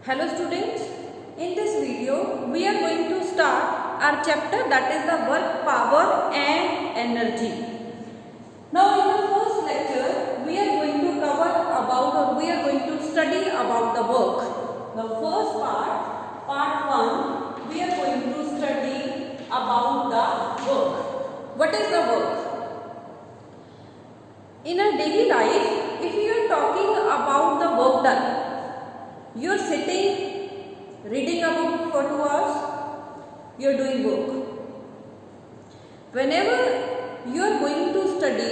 Hello students, in this video we are going to start our chapter that is the work, power and energy. Now in the first lecture we are going to cover about or we are going to study about the work. The first part 1, we are going to study about the work. What is the work? In a daily life, if you are talking about the work done, you are sitting, reading a book for 2 hours, you are doing work. Whenever you are going to study,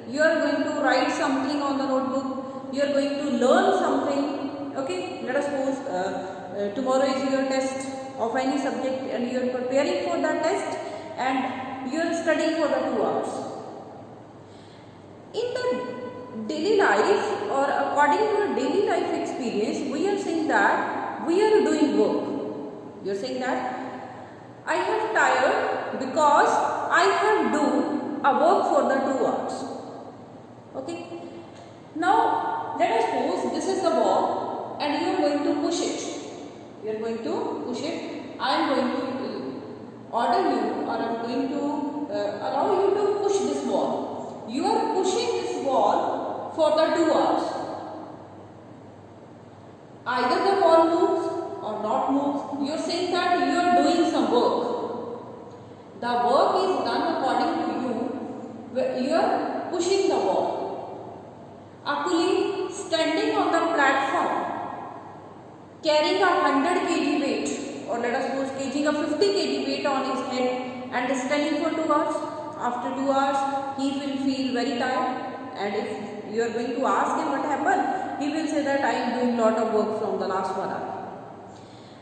you are going to write something on the notebook, you are going to learn something, okay. Let us suppose tomorrow is your test of any subject and you are preparing for that test and you are studying for the 2 hours. In the daily life or according to a daily life experience, we are saying that we are doing work. You are saying that I have tired because I have do a work for the 2 hours. Okay. Now let us suppose this is the ball and you are going to push it. You are going to push it. I am going to order you or I am going to allow you to push this ball. You are pushing this ball for the 2 hours. Either the ball moves or not moves. You are saying that you are doing some work. The work is done according to you. You are pushing the ball. A coolie standing on the platform, carrying a 100 kg weight, or let us suppose carrying a 50 kg weight on his head and standing for 2 hours. After 2 hours, he will feel very tired, and if you are going to ask him what happened, he will say that I am doing lot of work from the last 1 hour.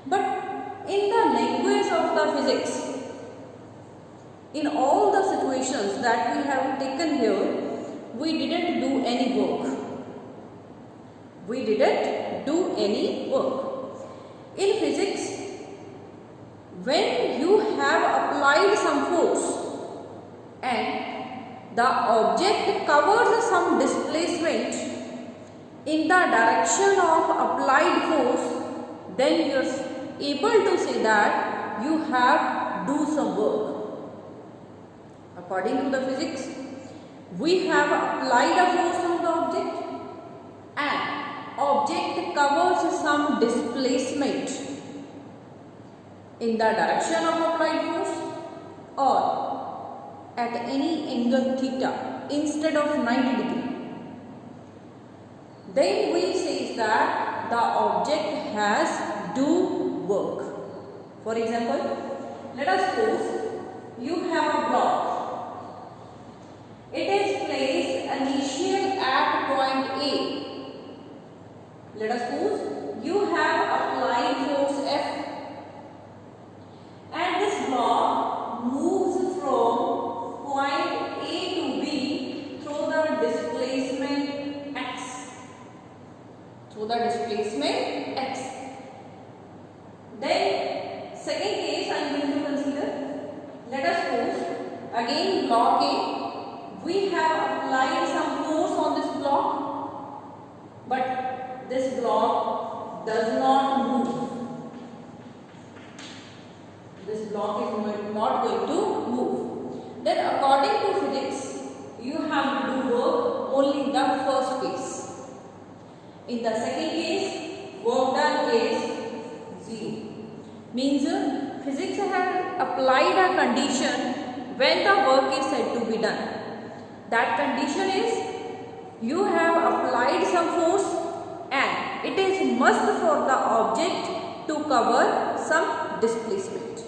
But in the language of the physics, in all the situations that we have taken here, we didn't do any work. We didn't do any work. In physics, when you have applied some force, and the object covers some displacement in the direction of applied force, then you are able to say that you have do some work. According to the physics, we have applied a force on the object and object covers some displacement in the direction of applied force or at any angle theta instead of 90 degree. Then we say that the object has do work. For example, let us suppose you have a block. It is placed initial at point A. Let us suppose you have applied force F and this block moves from point A to B through the displacement x. Through the displacement x. Then second case I am going to consider. Let us suppose again block A. We have applied some force on this block, but this block does not move. This block is not going to move. Then according to physics, you have to do work only in the first case. In the second case, work done is 0. Means physics has applied a condition when the work is said to be done. That condition is you have applied some force and it is must for the object to cover some displacement.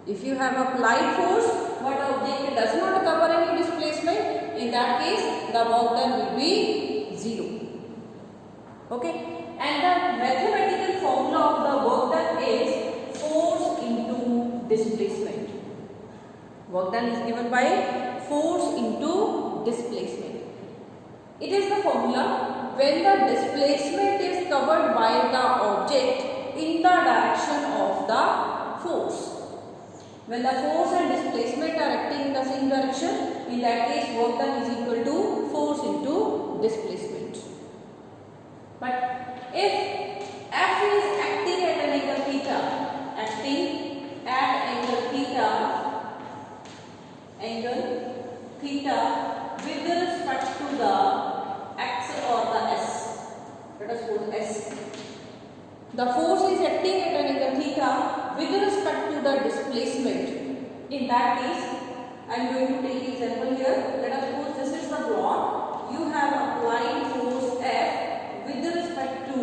If you have applied force but object does not cover any displacement, in that case the work done will be 0. Okay, and the mathematical formula of the work done is force into displacement. Work done is given by force into displacement. It is the formula when the displacement is covered by the object in the direction of the force. When the force and displacement are acting in the same direction, in that case work done is equal to force into displacement. But if F is acting theta acting at angle theta with respect to the x or the s. Let us put s. The force is acting at an angle theta with respect to the displacement. In that case, I am going to take example here. Let us suppose this is the plot. You have applied force F with respect to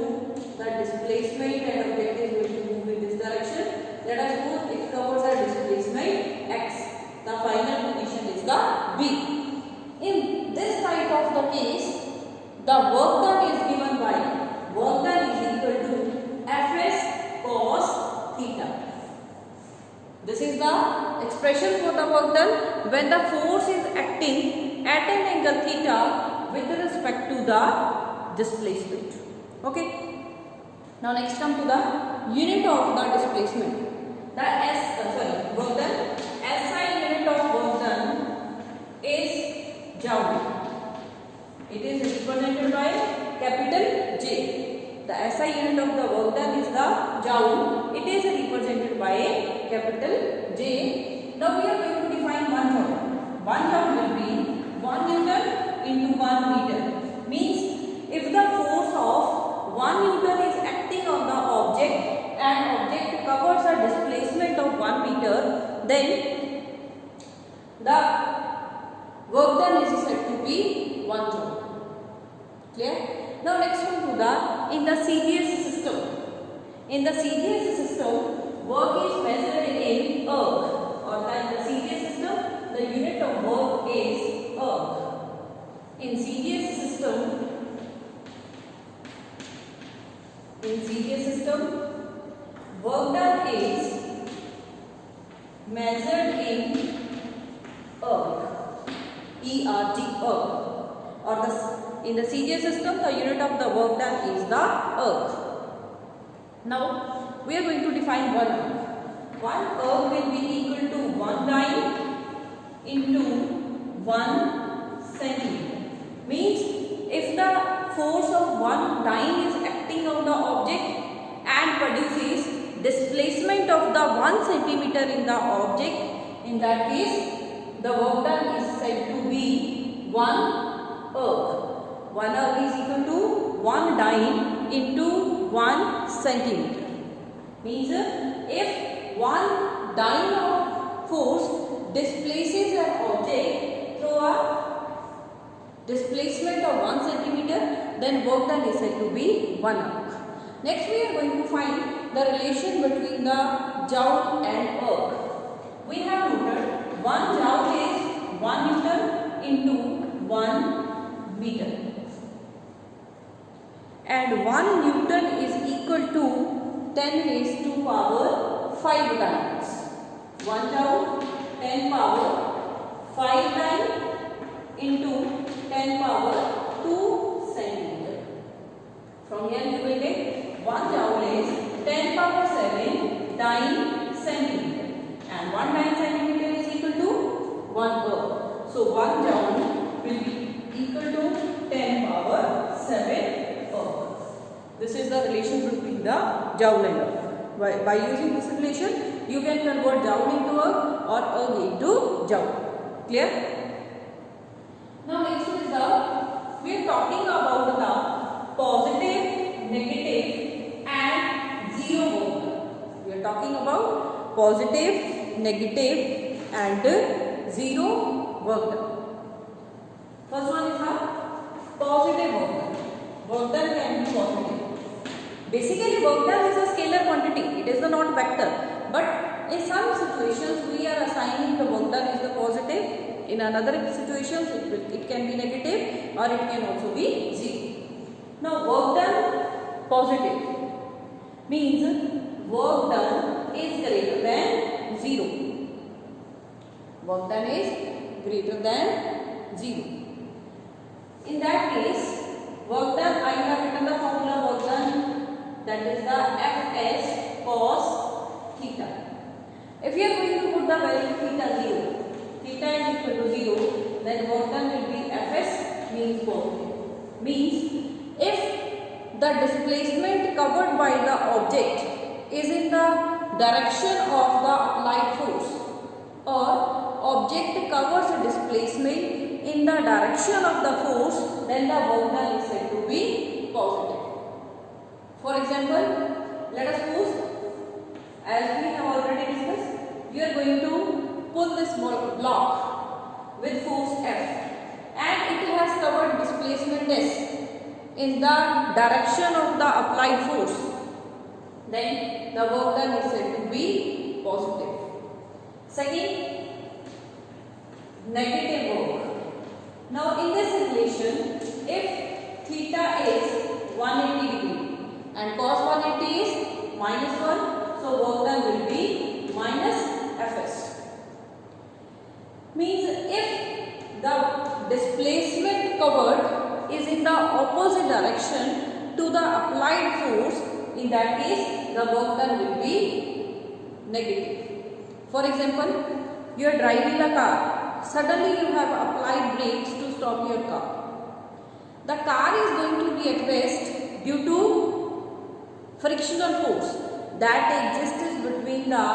the displacement and object is going to move in this direction. Let us suppose it covers the displacement x. The final position is the B. In this type of the case, the work done is given by work done is equal to Fs cos theta. This is the expression for the work done when the force is acting at an angle theta with respect to the displacement. Okay. Now next come to the unit of the displacement. The work done. SI unit of work done is joule. It is represented by capital J. The SI unit of the work done is the joule. It is represented by capital J. Now we are going to define one joule. One joule will be 1 Newton into 1 meter. Means if the force of 1 Newton is acting on the object and object covers a displacement of 1 meter, then the work done is said to be 1 joule. Clear? Now next one to the in the CGS system. In the CGS system, work is measured in erg, or in the CGS system, the unit of work is erg. In CGS system, work done is measured in erg, ERG, erg. Or in the CGS system, the unit of the work done is the erg. Now we are going to define one erg. One erg will be equal to 1 dyne into 1 centimeter. Means if the force of 1 dyne is acting on the object and produces displacement of the 1 centimeter in the object, in that case the work done is said to be 1 erg. 1 erg is equal to 1 dyne into 1 centimeter. Means if 1 dyne of force displaces an object through a displacement of 1 centimeter, then work done is said to be 1 erg. Next we are going to find the relation between the joule and erg. We have noted 1 joule is 1 Newton into 1 meter. And 1 Newton is equal to 10 raised to power 5 dynes. 1 joule 10 power 5 dyne into 10 power 2 centimeter. From here you will get 1 joule is 10 power 7 dyne centimeter, and 1 dyne centimeter is equal to 1 erg. So 1 joule will be equal to 10 power 7 erg. This is the relation between the joule and erg. By using this relation, you can convert joule into erg or erg into joule. Clear? Now next is we are talking about the positive, negative and zero work done. We are talking about positive, negative and zero work done. First one is the positive work done. Work done can be positive. Basically work done is a scalar quantity. It is the not vector. But in some situations we are assigning the work done is the positive. In another situations it can be negative or it can also be zero. Now work done positive means work done is greater than 0. Work done is greater than 0. In that case, work done, I have written the formula work done, that is the Fs cos theta. If you are going to put the value theta 0, theta is equal to 0, then work done will be Fs means positive. Means if the displacement covered by the object is in the direction of the applied force, or object covers a displacement in the direction of the force, then the work done is said to be positive. For example, let us suppose, as we have already discussed, we are going to pull this block with force F, and it has covered displacement S in the direction of the applied force, then the work done is said to be positive. Second, negative work. Now in this relation, if theta is 180 degree and cos 180 is -1, so work done will be minus Fs. Means if the displacement covered is in the opposite direction to the applied force, in that case the work done will be negative. For example, you are driving a car, suddenly you have applied brakes to stop your car. The car is going to be at rest due to frictional force that exists between the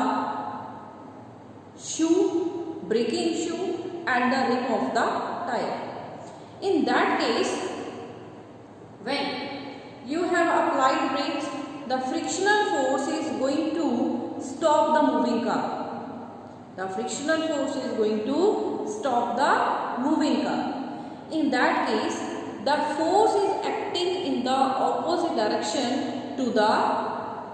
braking shoe and the rim of the tire. In that case, when you have applied brakes, the frictional force is going to stop the moving car. The frictional force is going to stop the moving car. In that case, the force is acting in the opposite direction to the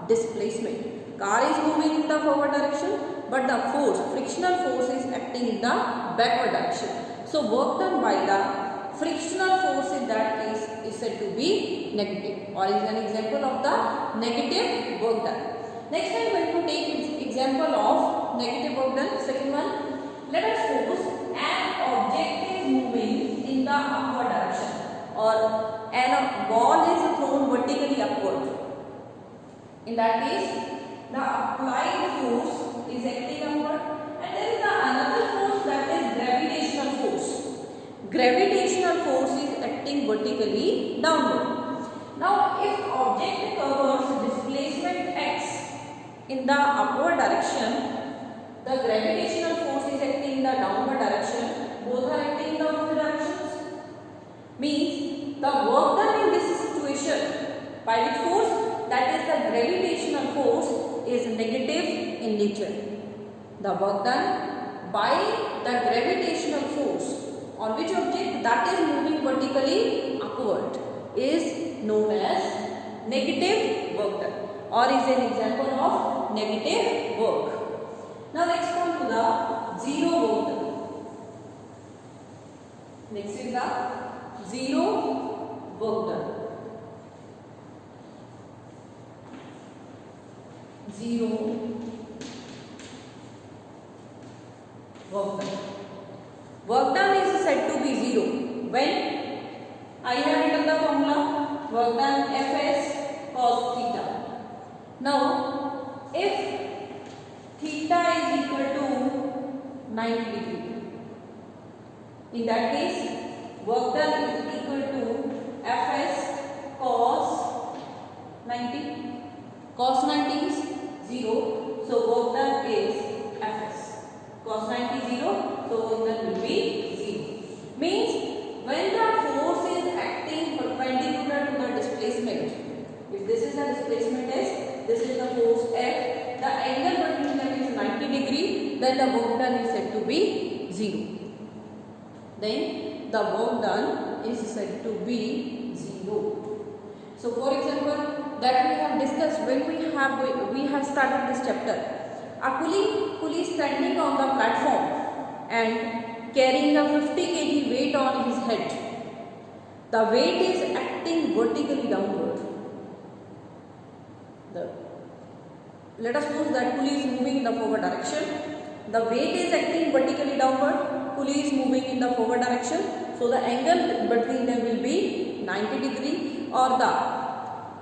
displacement. Car is moving in the forward direction, but the frictional force is acting in the backward direction. So work done by the frictional force in that case is said to be negative, or is an example of the negative work done. Next I am going to take example of negative work done. Second one, let us suppose an object is moving in the upward direction, or a ball is thrown vertically upward. In that case, the applied force is acting upward, and there is another force, that is gravitational force. Gravitational force is acting vertically downward. Now, if object covers displacement x in the upward direction, the gravitational force is acting in the downward direction. Both are acting in the opposite directions. Means the work done in this situation by which force, that is the gravitational force, is negative in nature. The work done by the gravitational force on which object that is moving vertically upward is known as negative work done, or is an example of negative work. Now let's come to the zero work done. Next is the zero work done. Zero work done. Work done is said to be zero when I have written the formula work done Fs cos theta. Now, if theta is equal to 90 degree, in that case, work done is equal to Fs cos 90. Cos 90 is 0, so work done is Fs. Cos 90 0, so work done will be 0. Means when the force is acting perpendicular to the displacement, if this is the displacement S, this is the force F, the angle between them is 90 degree, then the work done is said to be 0. Then the work done is said to be 0. So for example, that we have discussed when we have started this chapter. A pulley standing on the platform and carrying a 50 kg weight on his head. The weight is acting vertically downward. Let us suppose that pulley is moving in the forward direction. The weight is acting vertically downward. Pulley is moving in the forward direction. So the angle between them will be 90 degree, or the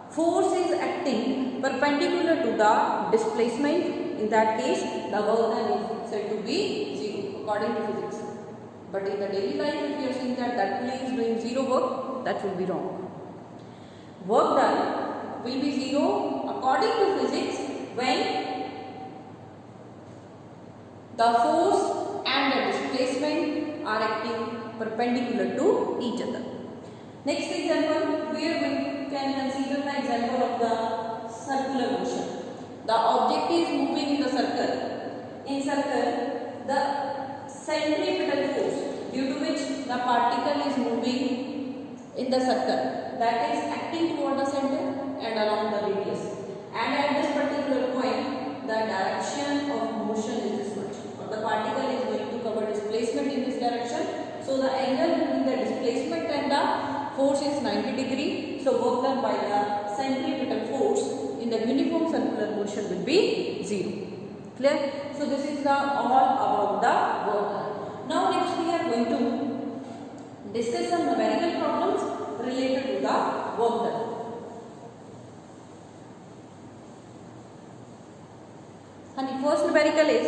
force is acting perpendicular to the displacement. In that case, the work done is said to be 0 according to physics. But in the daily life, if you are seeing that pulley is doing 0 work, that will be wrong. Work done will be 0 according to physics when the force and the displacement are acting perpendicular to each other. Next example, here we can consider the example of the circular motion. The object is moving in the circle. In circle, the centripetal force due to which the particle is moving in the circle, that is acting toward the center and along the radius. And at this particular point, the direction of motion is this much. Or the particle is going to cover displacement in this direction. So the angle between the displacement and the force is 90 degree. So work done by the centripetal force in the uniform circular motion will be 0. Clear? So this is the all about the work done. Now next we are going to discuss some numerical problems related to the work done. And the first numerical is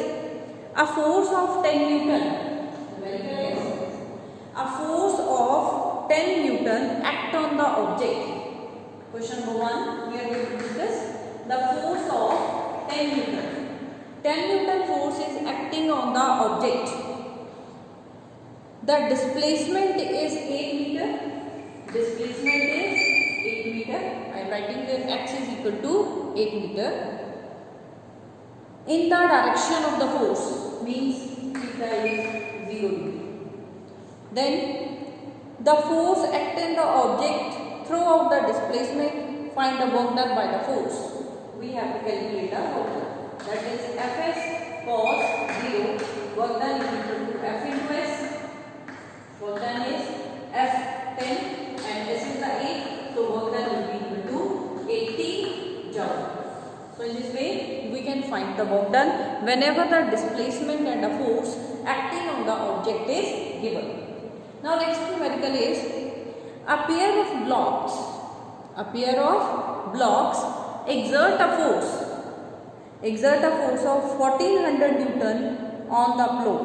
a force of 10 Newton. Numerical is a force of 10 Newton act on the object. Question number 1, we are going to discuss the force of 10 Newton. 10 Newton force is acting on the object. The displacement is 8 meter. Displacement is 8 meter. I am writing the x is equal to 8 meter. In the direction of the force means theta is 0 degree. Then the force act on the object throughout the displacement. Find the work done by the force. We have to calculate the work done. That is Fs cos 0. Work done is equal to F into S. Work done is F10 and S is the 8. So work done will be equal to 80 joule. So in this way we can find the work done whenever the displacement and the force acting on the object is given. Now next numerical is a pair of blocks. A pair of blocks exert a force of 1400 Newton on the floor.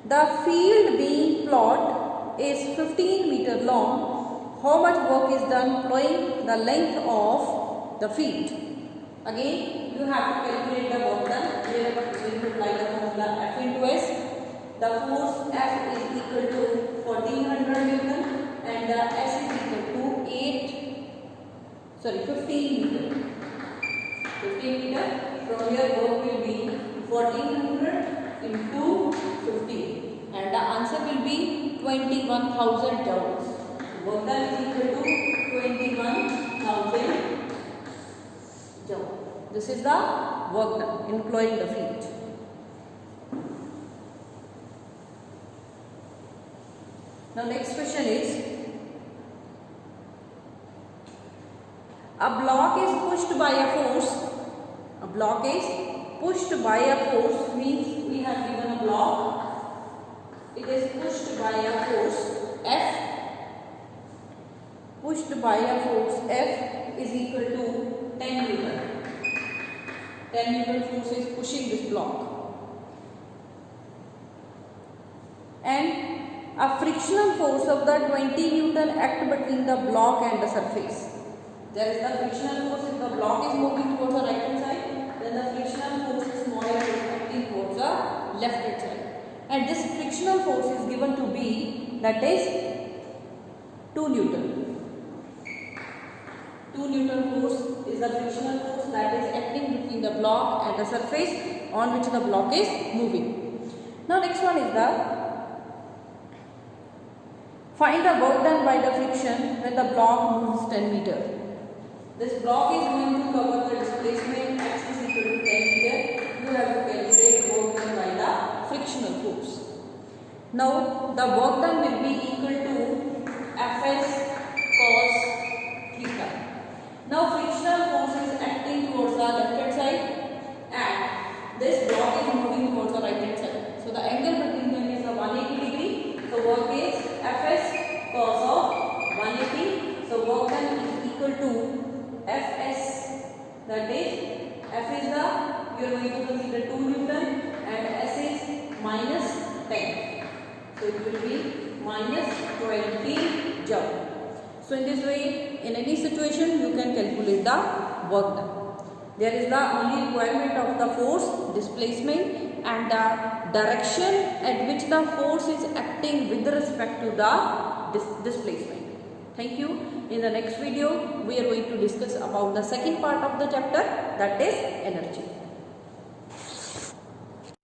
The field being plowed is 15 meter long. How much work is done plowing the length of the field? Again, you have to calculate the work done. Here we will apply the formula F into S. The force F is equal to 1400 Newton and the S is equal to 15 meter. 15 meter. From here work will be 1400 into 15 and the answer will be 21,000 joules. Work done is equal to 21,000 joules. This is the work done in plowing the field. Now next question is, a block is pushed by a force. A block is pushed by a force means we have given a block. It is pushed by a force F. Pushed by a force F is equal to 10 Newton. 10 Newton force is pushing this block. And a frictional force of the 20 Newton act between the block and the surface. There is the frictional force if the block is moving towards the right hand side, then the frictional force is smaller is acting towards the left hand side. And this frictional force is given to be, that is 2 Newton. 2 Newton force is the frictional force that is acting between the block and the surface on which the block is moving. Now next one is the find the work done by the friction when the block moves 10 meter. This block is going to cover the displacement x is equal to 10 meter. You have to calculate work done by the frictional force. Now the work done will be equal to Fs cos theta. Now frictional force is acting towards the left hand side and this block is moving towards the right hand side. So the angle between them is a 180 degree. So work is Fs cos of 180. So work done is equal to Fs, that is F is the, you are going to consider 2 Newton and S is minus 10. So it will be minus 20 joule. So in this way, in any situation, you can calculate the work done. There is the only requirement of the force, displacement, and the direction at which the force is acting with respect to the displacement. Thank you. In the next video, we are going to discuss about the second part of the chapter, that is energy.